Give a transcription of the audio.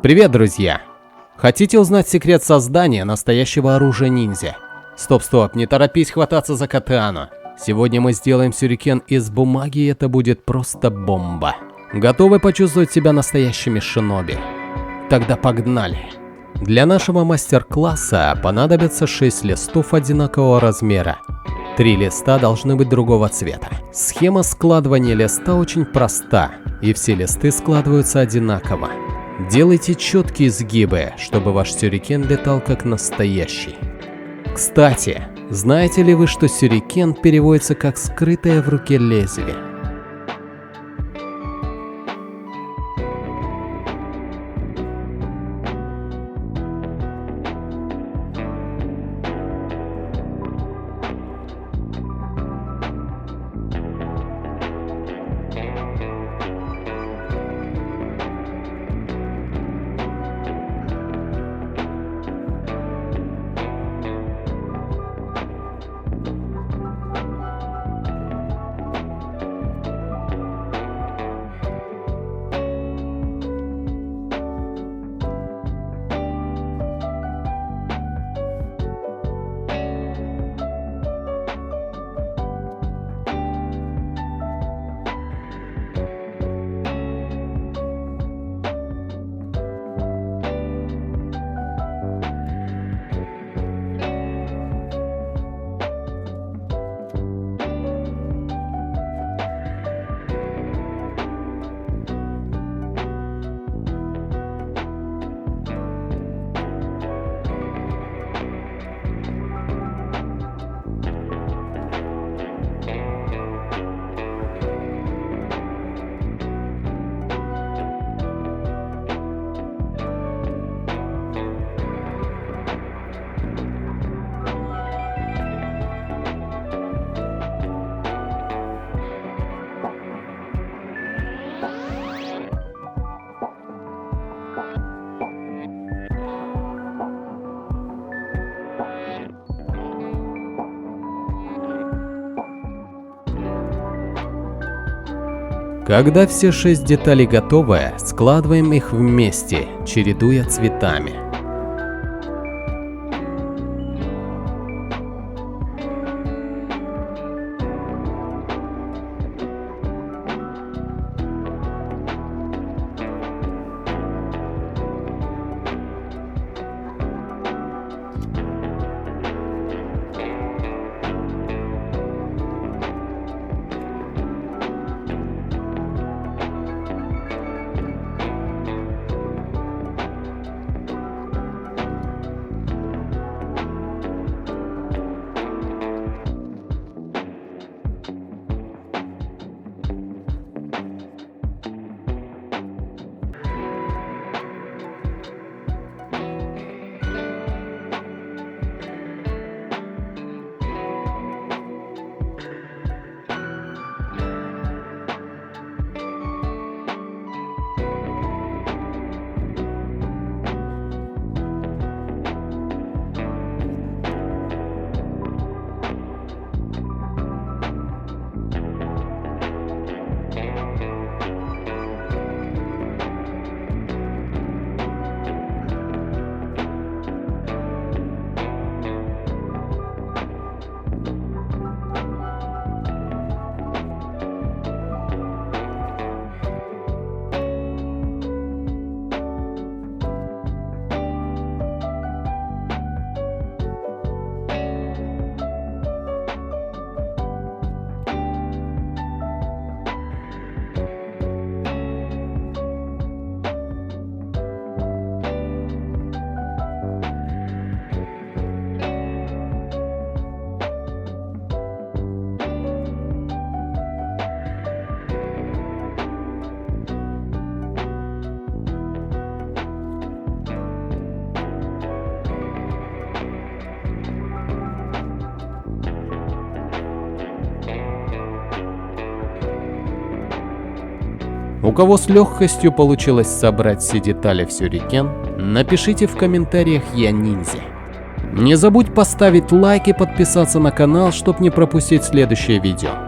Привет, друзья! Хотите узнать секрет создания настоящего оружия ниндзя? Стоп, не торопись хвататься за катану. Сегодня мы сделаем сюрикен из бумаги, и это будет просто бомба. Готовы почувствовать себя настоящими шиноби? Тогда погнали! Для нашего мастер-класса понадобится 6 листов одинакового размера. 3 листа должны быть другого цвета. Схема складывания листа очень проста, и все листы складываются одинаково. Делайте четкие изгибы, чтобы ваш сюрикен летал как настоящий. Кстати, знаете ли вы, что сюрикен переводится как «скрытое в руке лезвие»? Когда все 6 деталей готовы, складываем их вместе, чередуя цветами. У кого с легкостью получилось собрать все детали в сюрикен, напишите в комментариях «Я ниндзя». Не забудь поставить лайк и подписаться на канал, чтобы не пропустить следующее видео.